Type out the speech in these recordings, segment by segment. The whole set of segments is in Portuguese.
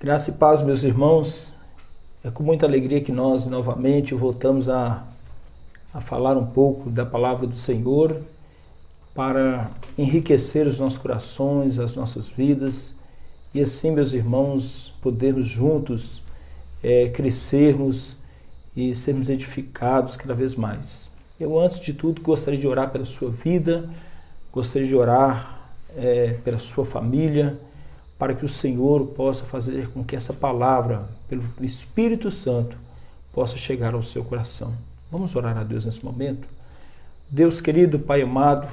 Graça e paz, meus irmãos. É com muita alegria que nós novamente voltamos a falar um pouco da palavra do Senhor para enriquecer os nossos corações, as nossas vidas e assim, meus irmãos, podermos juntos crescermos e sermos edificados cada vez mais. Eu, antes de tudo, gostaria de orar pela sua vida, gostaria de orar pela sua família, para que o Senhor possa fazer com que essa palavra, pelo Espírito Santo, possa chegar ao seu coração. Vamos orar a Deus nesse momento? Deus querido, Pai amado,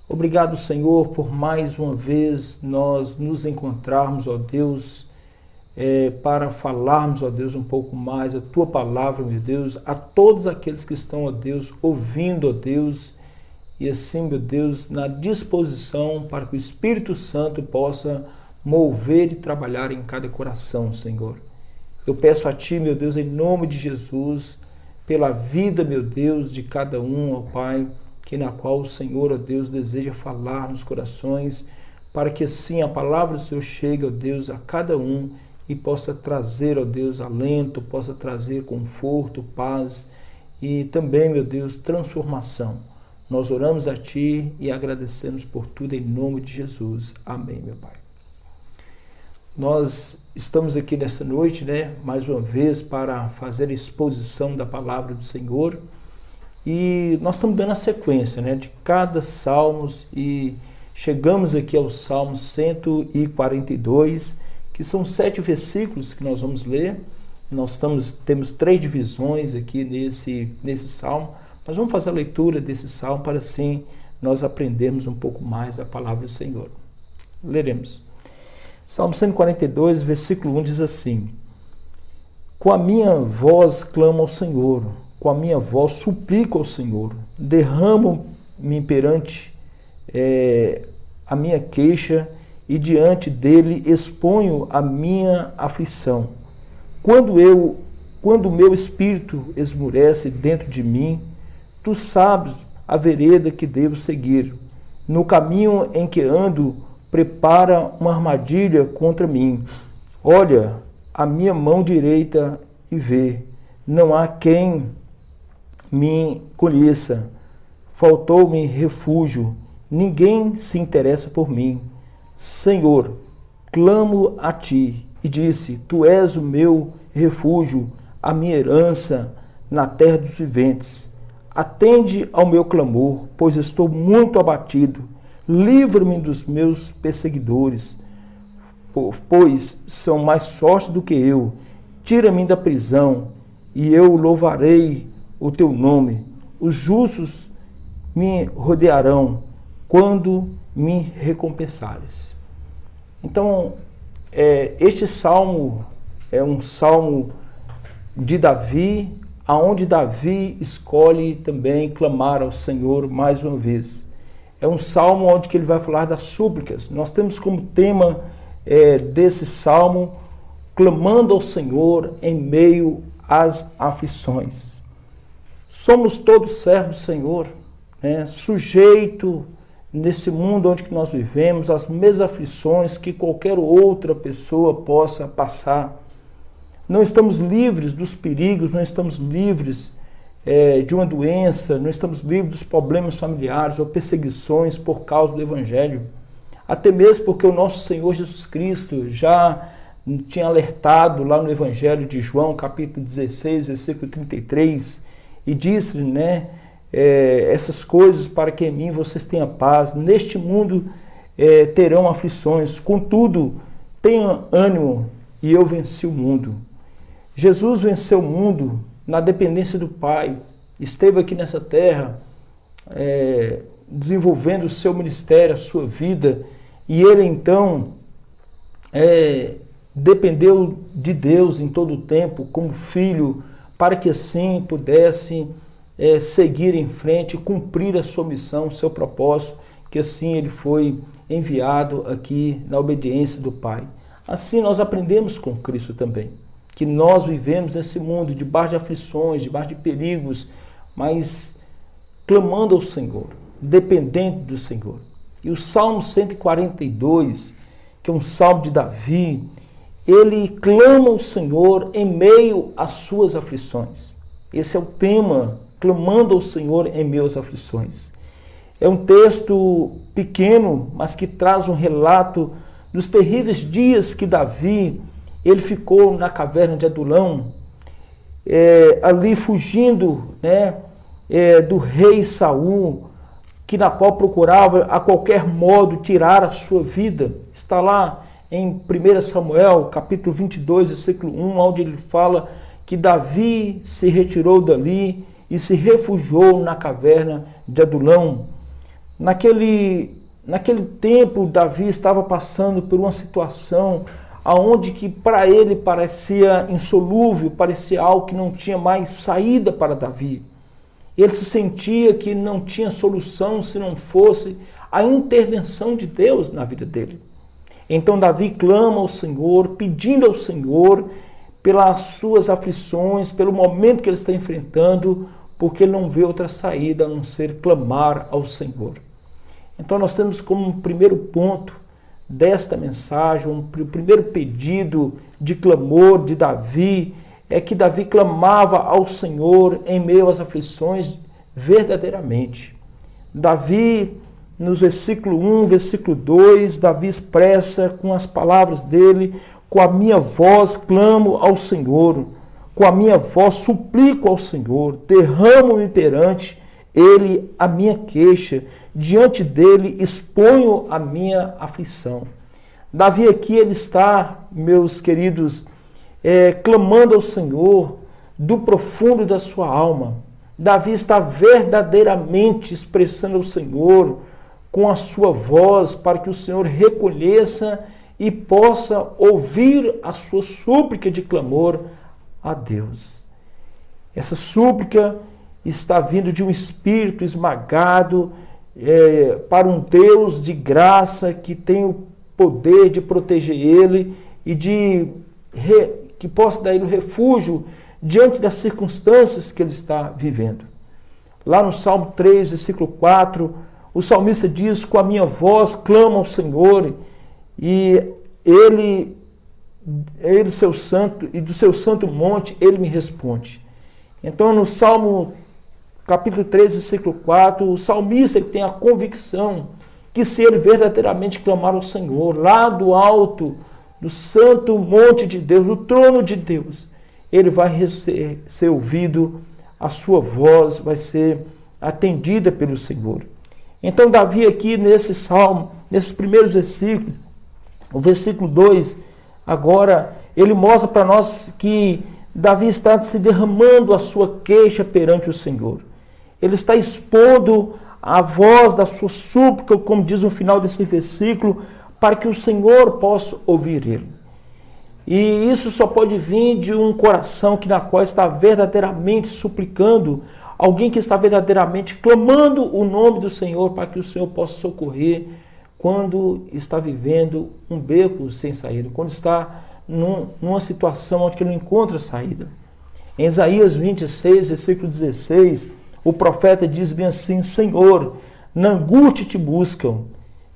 obrigado, Senhor, por mais uma vez nós nos encontrarmos, ó Deus, para falarmos, ó Deus, um pouco mais a Tua palavra, meu Deus, a todos aqueles que estão, ó Deus, ouvindo, ó Deus, e assim, meu Deus, na disposição para que o Espírito Santo possa mover e trabalhar em cada coração, Senhor. Eu peço a Ti, meu Deus, em nome de Jesus, pela vida, meu Deus, de cada um, ó Pai, que na qual o Senhor, ó Deus, deseja falar nos corações, para que assim a palavra do Senhor chegue, ó Deus, a cada um e possa trazer, ó Deus, alento, possa trazer conforto, paz e também, meu Deus, transformação. Nós oramos a Ti e agradecemos por tudo em nome de Jesus. Amém, meu Pai. Nós estamos aqui nessa noite, mais uma vez para fazer a exposição da palavra do Senhor e nós estamos dando a sequência, de cada salmos e chegamos aqui ao Salmo 142, que são 7 versículos que nós vamos ler. Nós temos 3 divisões aqui nesse salmo, mas vamos fazer a leitura desse salmo para assim nós aprendermos um pouco mais a palavra do Senhor. Leremos. Salmo 142, versículo 1 diz assim: Com a minha voz clamo ao Senhor, com a minha voz suplico ao Senhor, derramo-me perante a minha queixa e diante dele exponho a minha aflição. Quando o meu espírito esmurece dentro de mim, tu sabes a vereda que devo seguir. No caminho em que ando, prepara uma armadilha contra mim. Olha a minha mão direita e vê. Não há quem me conheça. Faltou-me refúgio. Ninguém se interessa por mim. Senhor, clamo a Ti e disse: Tu és o meu refúgio, a minha herança na terra dos viventes. Atende ao meu clamor, pois estou muito abatido. Livra-me dos meus perseguidores, pois são mais fortes do que eu. Tira-me da prisão, e eu louvarei o teu nome. Os justos me rodearão quando me recompensares. Então, este salmo é um salmo de Davi, aonde Davi escolhe também clamar ao Senhor mais uma vez. É um salmo onde ele vai falar das súplicas. Nós temos como tema desse salmo, clamando ao Senhor em meio às aflições. Somos todos servos do Senhor, sujeito nesse mundo onde nós vivemos, às mesmas aflições que qualquer outra pessoa possa passar. Não estamos livres dos perigos, não estamos livres de uma doença, não estamos livres dos problemas familiares ou perseguições por causa do Evangelho. Até mesmo porque o nosso Senhor Jesus Cristo já tinha alertado lá no Evangelho de João, capítulo 16, versículo 33, e disse, essas coisas para que em mim vocês tenham paz. Neste mundo terão aflições, contudo, tenham ânimo e eu venci o mundo. Jesus venceu o mundo na dependência do Pai, esteve aqui nessa terra, desenvolvendo o seu ministério, a sua vida, e ele então dependeu de Deus em todo o tempo, como filho, para que assim pudesse seguir em frente, cumprir a sua missão, o seu propósito, que assim ele foi enviado aqui na obediência do Pai. Assim nós aprendemos com Cristo também, que nós vivemos nesse mundo debaixo de aflições, debaixo de perigos, mas clamando ao Senhor, dependendo do Senhor. E o Salmo 142, que é um salmo de Davi, ele clama ao Senhor em meio às suas aflições. Esse é o tema, clamando ao Senhor em meio às aflições. É um texto pequeno, mas que traz um relato dos terríveis dias que Davi, ele ficou na caverna de Adulão, ali fugindo, do rei Saul, que na qual procurava a qualquer modo tirar a sua vida. Está lá em 1 Samuel, capítulo 22, versículo 1, onde ele fala que Davi se retirou dali e se refugiou na caverna de Adulão. Naquele tempo, Davi estava passando por uma situação aonde que para ele parecia insolúvel, parecia algo que não tinha mais saída para Davi. Ele se sentia que não tinha solução se não fosse a intervenção de Deus na vida dele. Então Davi clama ao Senhor, pedindo ao Senhor pelas suas aflições, pelo momento que ele está enfrentando, porque ele não vê outra saída a não ser clamar ao Senhor. Então nós temos como um primeiro ponto desta mensagem, o primeiro pedido de clamor de Davi, é que Davi clamava ao Senhor em meio às aflições verdadeiramente. Davi, no versículo 1, versículo 2, Davi expressa com as palavras dele: com a minha voz clamo ao Senhor, com a minha voz suplico ao Senhor, derramo-me perante ele a minha queixa, diante dele exponho a minha aflição. Davi aqui, ele está, meus queridos, clamando ao Senhor do profundo da sua alma. Davi está verdadeiramente expressando ao Senhor com a sua voz, para que o Senhor reconheça e possa ouvir a sua súplica de clamor a Deus. Essa súplica está vindo de um espírito esmagado para um Deus de graça que tem o poder de proteger ele e que possa dar ele um refúgio diante das circunstâncias que ele está vivendo. Lá no Salmo 3, versículo 4, o salmista diz: com a minha voz clamo ao Senhor, e ele seu santo, e do seu santo monte ele me responde. Então, no Salmo capítulo 3, versículo 4, o salmista ele tem a convicção que se ele verdadeiramente clamar ao Senhor, lá do alto, do santo monte de Deus, do trono de Deus, ele vai ser ouvido, a sua voz vai ser atendida pelo Senhor. Então Davi aqui nesse salmo, nesses primeiros versículos, o versículo 2, agora ele mostra para nós que Davi está se derramando a sua queixa perante o Senhor. Ele está expondo a voz da sua súplica, como diz no final desse versículo, para que o Senhor possa ouvir ele. E isso só pode vir de um coração que na qual está verdadeiramente suplicando, alguém que está verdadeiramente clamando o nome do Senhor para que o Senhor possa socorrer quando está vivendo um beco sem saída, quando está numa situação onde ele não encontra saída. Em Isaías 26, versículo 16, o profeta diz bem assim: Senhor, na angústia te buscam,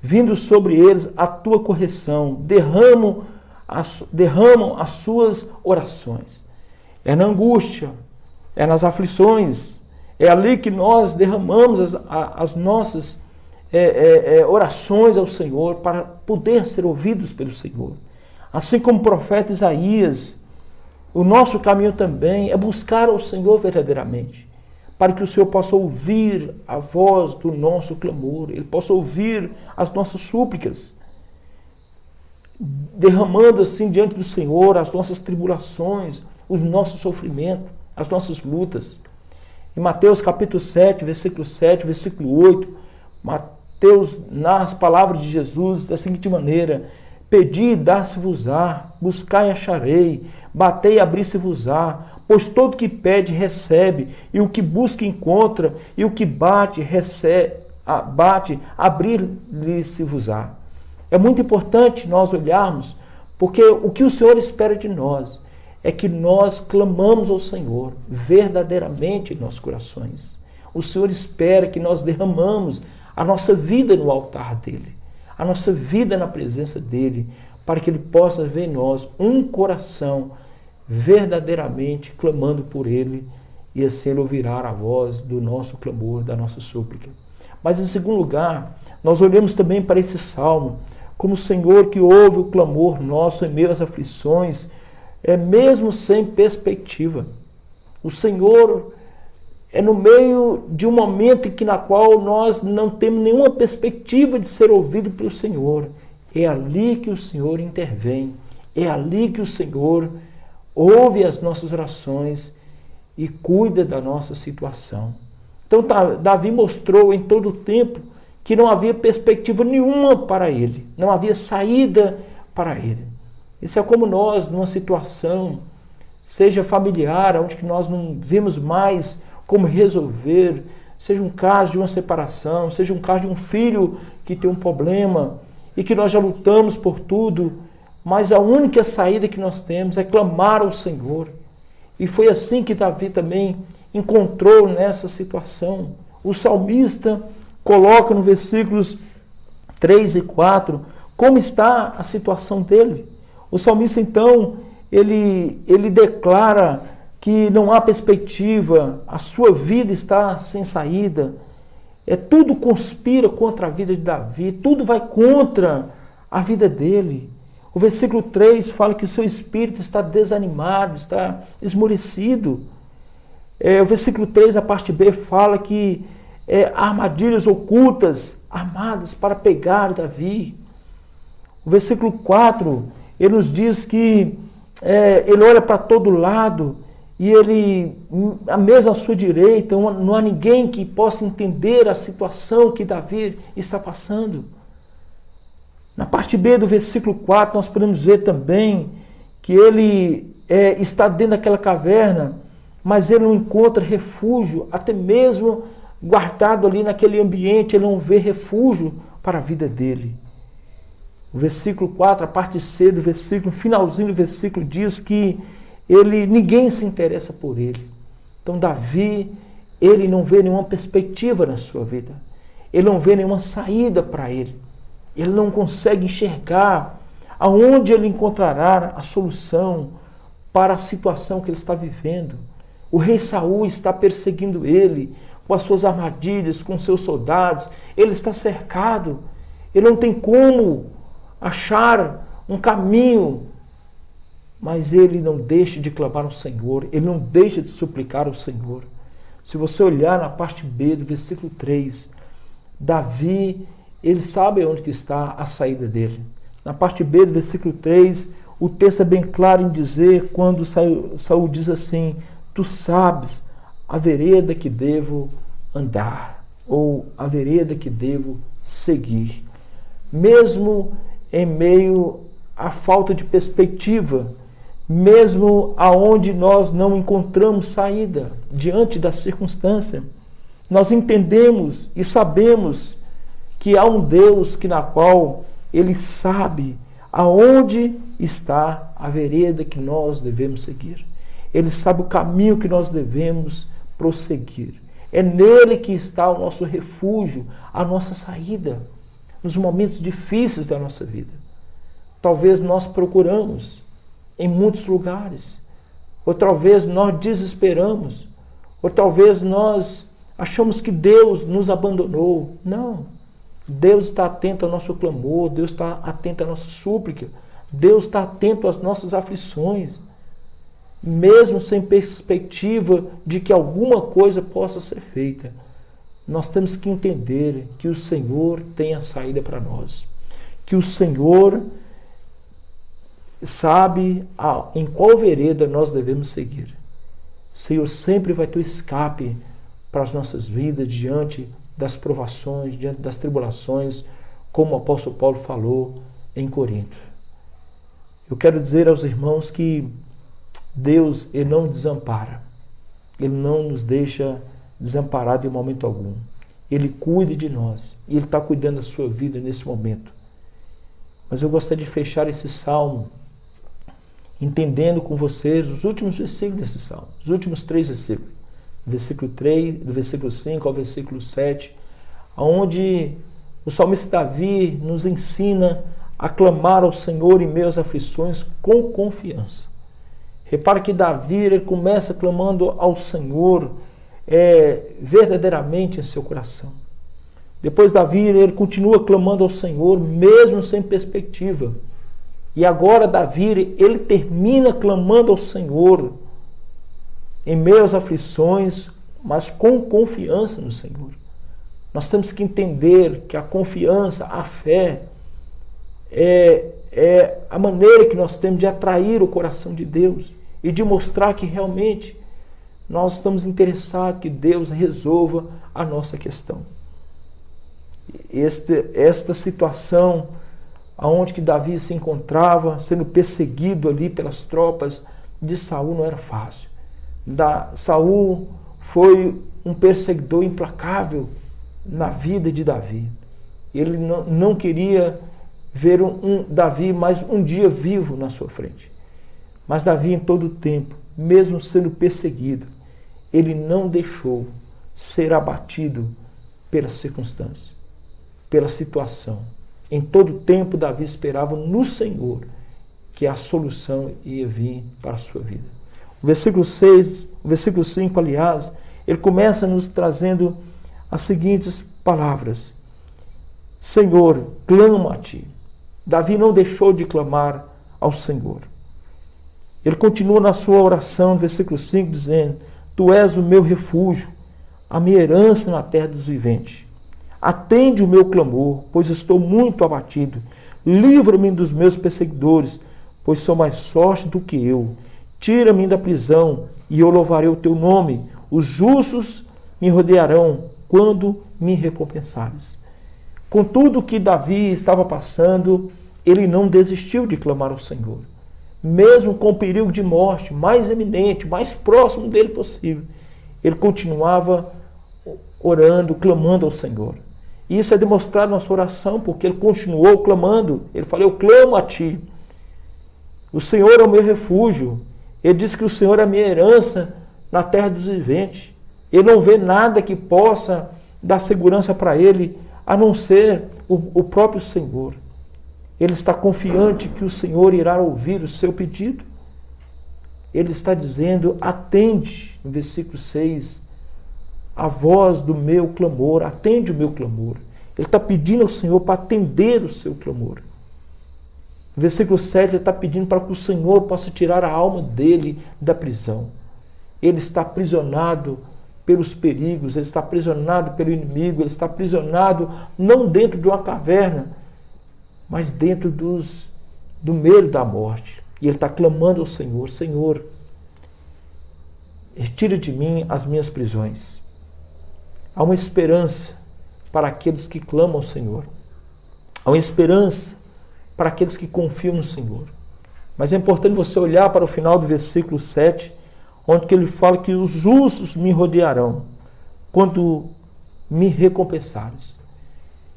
vindo sobre eles a tua correção, derramam as suas orações. É na angústia, é nas aflições, é ali que nós derramamos as nossas orações ao Senhor para poder ser ouvidos pelo Senhor. Assim como o profeta Isaías, o nosso caminho também é buscar ao Senhor verdadeiramente, para que o Senhor possa ouvir a voz do nosso clamor, Ele possa ouvir as nossas súplicas, derramando assim diante do Senhor as nossas tribulações, os nossos sofrimentos, as nossas lutas. Em Mateus capítulo 7, versículo 7, versículo 8, Mateus narra as palavras de Jesus da seguinte maneira: pedi e dar-se-vos-á, buscai e acharei, batei e abrir-se-vos-á, pois todo que pede recebe, e o que busca encontra, e o que bate abrir-lhe-se-vos-á. É muito importante nós olharmos, porque o que o Senhor espera de nós é que nós clamamos ao Senhor verdadeiramente em nossos corações. O Senhor espera que nós derramamos a nossa vida no altar dele, a nossa vida na presença dele, para que Ele possa ver em nós um coração verdadeiramente clamando por Ele, e assim Ele ouvirá a voz do nosso clamor, da nossa súplica. Mas em segundo lugar, nós olhamos também para esse salmo como o Senhor que ouve o clamor nosso em meio às aflições, mesmo sem perspectiva. O Senhor é no meio de um momento na qual nós não temos nenhuma perspectiva de ser ouvido pelo Senhor. É ali que o Senhor intervém, é ali que o Senhor ouve as nossas orações e cuida da nossa situação. Então Davi mostrou em todo o tempo que não havia perspectiva nenhuma para ele, não havia saída para ele. Isso é como nós, numa situação, seja familiar, onde nós não vemos mais como resolver, seja um caso de uma separação, seja um caso de um filho que tem um problema e que nós já lutamos por tudo, mas a única saída que nós temos é clamar ao Senhor. E foi assim que Davi também encontrou nessa situação. O salmista coloca no versículos 3 e 4 como está a situação dele. O salmista, então, ele declara que não há perspectiva, a sua vida está sem saída. Tudo conspira contra a vida de Davi, tudo vai contra a vida dele. O versículo 3 fala que o seu espírito está desanimado, está esmorecido. O versículo 3, a parte B, fala que há armadilhas ocultas, armadas para pegar Davi. O versículo 4, ele nos diz que ele olha para todo lado e mesmo à sua direita, não há ninguém que possa entender a situação que Davi está passando. Na parte B do versículo 4, nós podemos ver também que ele está dentro daquela caverna, mas ele não encontra refúgio, até mesmo guardado ali naquele ambiente, ele não vê refúgio para a vida dele. O versículo 4, a parte C do versículo, finalzinho do versículo, diz que ninguém se interessa por ele. Então Davi, ele não vê nenhuma perspectiva na sua vida. Ele não vê nenhuma saída para ele. Ele não consegue enxergar aonde ele encontrará a solução para a situação que ele está vivendo. O rei Saul está perseguindo ele com as suas armadilhas, com seus soldados. Ele está cercado. Ele não tem como achar um caminho. Mas ele não deixa de clamar ao Senhor. Ele não deixa de suplicar ao Senhor. Se você olhar na parte B do versículo 3, Davi, ele sabe onde que está a saída dele. Na parte B do versículo 3, o texto é bem claro em dizer, quando Saul diz assim: tu sabes a vereda que devo andar, ou a vereda que devo seguir. Mesmo em meio à falta de perspectiva, mesmo aonde nós não encontramos saída diante da circunstância, nós entendemos e sabemos que há um Deus na qual Ele sabe aonde está a vereda que nós devemos seguir. Ele sabe o caminho que nós devemos prosseguir. É nele que está o nosso refúgio, a nossa saída, nos momentos difíceis da nossa vida. Talvez nós procuramos em muitos lugares, ou talvez nós desesperamos, ou talvez nós achamos que Deus nos abandonou. Não. Deus está atento ao nosso clamor, Deus está atento à nossa súplica, Deus está atento às nossas aflições, mesmo sem perspectiva de que alguma coisa possa ser feita. Nós temos que entender que o Senhor tem a saída para nós, que o Senhor sabe em qual vereda nós devemos seguir. O Senhor sempre vai ter escape para as nossas vidas diante das provações, diante das tribulações, como o apóstolo Paulo falou em Corinto. Eu quero dizer aos irmãos que Deus, Ele não desampara. Ele não nos deixa desamparados em momento algum. Ele cuida de nós e Ele está cuidando da sua vida nesse momento. Mas eu gostaria de fechar esse salmo entendendo com vocês os últimos versículos desse salmo, os últimos 3 versículos. Versículo 3, do versículo 5 ao versículo 7, onde o salmista Davi nos ensina a clamar ao Senhor em meio às aflições com confiança. Repara que Davi, ele começa clamando ao Senhor verdadeiramente em seu coração. Depois Davi, ele continua clamando ao Senhor mesmo sem perspectiva. E agora Davi, ele termina clamando ao Senhor em meio às aflições, mas com confiança no Senhor. Nós temos que entender que a confiança, a fé, é a maneira que nós temos de atrair o coração de Deus e de mostrar que realmente nós estamos interessados que Deus resolva a nossa questão. Esta situação aonde que Davi se encontrava, sendo perseguido ali pelas tropas de Saul, não era fácil. Saul foi um perseguidor implacável na vida de Davi. Ele não queria ver Davi mais um dia vivo na sua frente. Mas Davi, em todo o tempo, mesmo sendo perseguido, ele não deixou ser abatido pela circunstância, pela situação. Em todo o tempo, Davi esperava no Senhor que a solução ia vir para a sua vida. O versículo 5, aliás, ele começa nos trazendo as seguintes palavras: Senhor, clamo a ti. Davi não deixou de clamar ao Senhor. Ele continua na sua oração, no versículo 5, dizendo: Tu és o meu refúgio, a minha herança na terra dos viventes. Atende o meu clamor, pois estou muito abatido. Livra-me dos meus perseguidores, pois são mais fortes do que eu. Tira-me da prisão, e eu louvarei o teu nome. Os justos me rodearão quando me recompensares. Com tudo que Davi estava passando, ele não desistiu de clamar ao Senhor. Mesmo com o perigo de morte mais eminente, mais próximo dele possível, ele continuava orando, clamando ao Senhor. E isso é demonstrado na sua oração, porque ele continuou clamando. Ele falou: eu clamo a ti. O Senhor é o meu refúgio. Ele disse que o Senhor é a minha herança na terra dos viventes. Ele não vê nada que possa dar segurança para ele, a não ser o próprio Senhor. Ele está confiante que o Senhor irá ouvir o seu pedido. Ele está dizendo: atende, no versículo 6, a voz do meu clamor, atende o meu clamor. Ele está pedindo ao Senhor para atender o seu clamor. No versículo 7, ele está pedindo para que o Senhor possa tirar a alma dele da prisão. Ele está aprisionado pelos perigos, ele está aprisionado pelo inimigo, ele está aprisionado não dentro de uma caverna, mas dentro do medo da morte. E ele está clamando ao Senhor: Senhor, retira de mim as minhas prisões. Há uma esperança para aqueles que clamam ao Senhor. Há uma esperança para aqueles que confiam no Senhor. Mas é importante você olhar para o final do versículo 7, onde ele fala que os justos me rodearão quando me recompensares.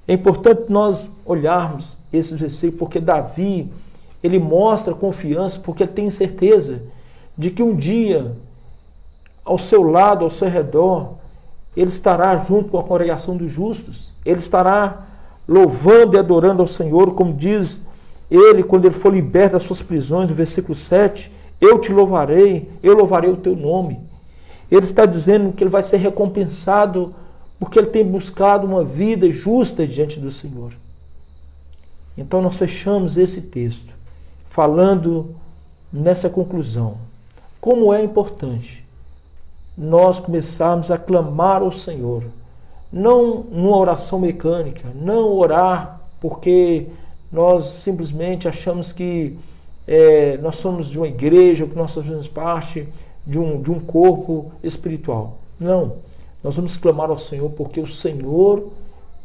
É importante nós olharmos esses versículos, porque Davi, ele mostra confiança, porque ele tem certeza de que um dia, ao seu lado, ao seu redor, ele estará junto com a congregação dos justos. Ele estará louvando e adorando ao Senhor, como diz ele quando ele for liberto das suas prisões, no versículo 7, eu te louvarei, eu louvarei o teu nome. Ele está dizendo que ele vai ser recompensado porque ele tem buscado uma vida justa diante do Senhor. Então nós fechamos esse texto falando nessa conclusão. Como é importante nós começarmos a clamar ao Senhor, não numa oração mecânica, não orar porque nós simplesmente achamos que nós somos de uma igreja, que nós fazemos parte de um corpo espiritual. Não, nós vamos clamar ao Senhor porque o Senhor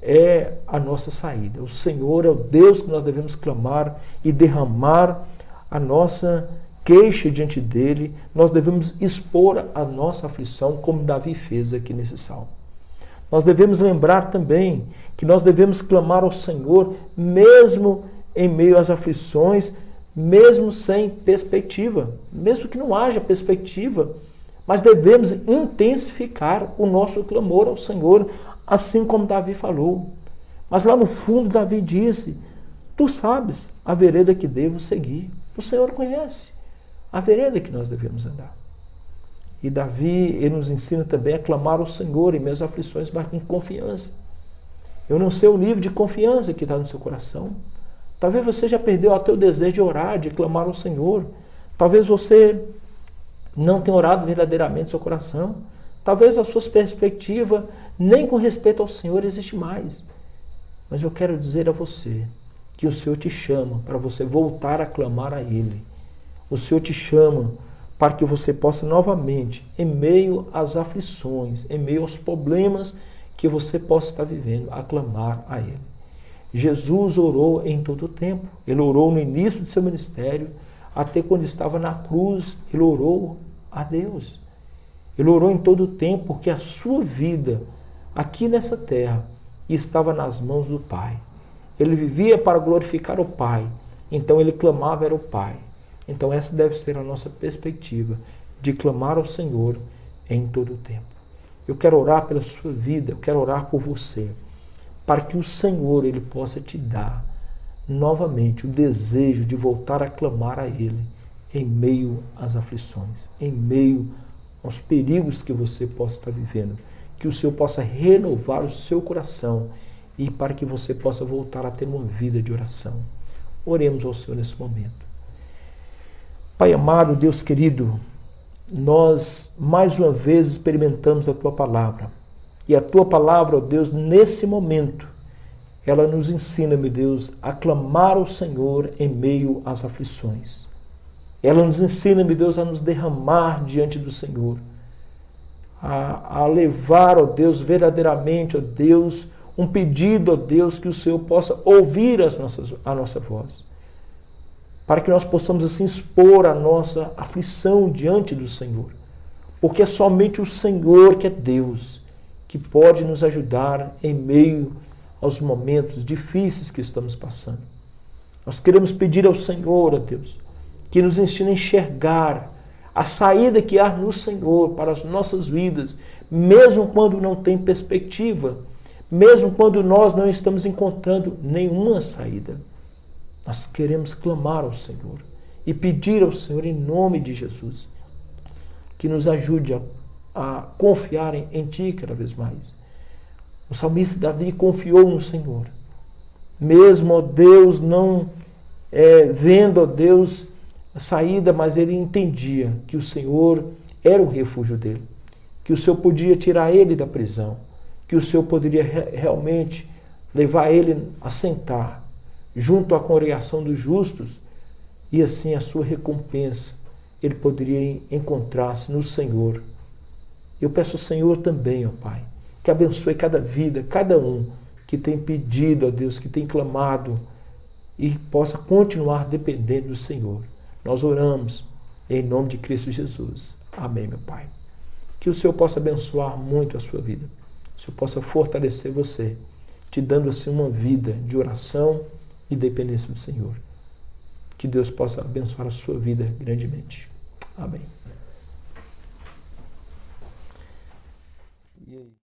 é a nossa saída. O Senhor é o Deus que nós devemos clamar e derramar a nossa queixa diante dele. Nós devemos expor a nossa aflição, como Davi fez aqui nesse salmo. Nós devemos lembrar também que nós devemos clamar ao Senhor mesmo em meio às aflições, mesmo sem perspectiva, mesmo que não haja perspectiva, mas devemos intensificar o nosso clamor ao Senhor, assim como Davi falou. Mas lá no fundo Davi disse: Tu sabes a vereda que devo seguir. O Senhor conhece a vereda que nós devemos andar. E Davi, ele nos ensina também a clamar ao Senhor em meus aflições, mas com confiança. Eu não sei o nível de confiança que está no seu coração. Talvez você já perdeu até o desejo de orar, de clamar ao Senhor. Talvez você não tenha orado verdadeiramente no seu coração. Talvez a sua perspectiva, nem com respeito ao Senhor, existe mais. Mas eu quero dizer a você que o Senhor te chama para você voltar a clamar a Ele. O Senhor te chama para que você possa novamente, em meio às aflições, em meio aos problemas que você possa estar vivendo, a clamar a Ele. Jesus orou em todo o tempo. Ele orou no início de seu ministério, até quando estava na cruz, ele orou a Deus. Ele orou em todo o tempo, porque a sua vida aqui nessa terra estava nas mãos do Pai. Ele vivia para glorificar o Pai, então ele clamava era o Pai. Então essa deve ser a nossa perspectiva, de clamar ao Senhor em todo o tempo. Eu quero orar pela sua vida, eu quero orar por você, para que o Senhor ele possa te dar novamente o desejo de voltar a clamar a Ele em meio às aflições, em meio aos perigos que você possa estar vivendo, que o Senhor possa renovar o seu coração e para que você possa voltar a ter uma vida de oração. Oremos ao Senhor nesse momento. Pai amado, Deus querido, nós mais uma vez experimentamos a Tua Palavra. E a Tua Palavra, ó Deus, nesse momento, ela nos ensina, meu Deus, a clamar ao Senhor em meio às aflições. Ela nos ensina, meu Deus, a nos derramar diante do Senhor. A levar, ó Deus, verdadeiramente, ó Deus, um pedido, ó Deus, que o Senhor possa ouvir a nossa voz. Para que nós possamos assim expor a nossa aflição diante do Senhor. Porque é somente o Senhor que é Deus, que pode nos ajudar em meio aos momentos difíceis que estamos passando. Nós queremos pedir ao Senhor, ó Deus, que nos ensine a enxergar a saída que há no Senhor para as nossas vidas, mesmo quando não tem perspectiva, mesmo quando nós não estamos encontrando nenhuma saída. Nós queremos clamar ao Senhor e pedir ao Senhor em nome de Jesus que nos ajude a confiar em Ti cada vez mais. O salmista Davi confiou no Senhor. Mesmo, ó Deus, não vendo, ó Deus, a saída, mas ele entendia que o Senhor era o refúgio dele, que o Senhor podia tirar ele da prisão, que o Senhor poderia realmente levar ele a sentar junto à congregação dos justos e assim a sua recompensa ele poderia encontrar-se no Senhor. Eu peço ao Senhor também, ó Pai, que abençoe cada vida, cada um que tem pedido a Deus, que tem clamado e possa continuar dependendo do Senhor. Nós oramos em nome de Cristo Jesus. Amém, meu Pai. Que o Senhor possa abençoar muito a sua vida. Que o Senhor possa fortalecer você, te dando assim uma vida de oração e dependência do Senhor. Que Deus possa abençoar a sua vida grandemente. Amém. E aí?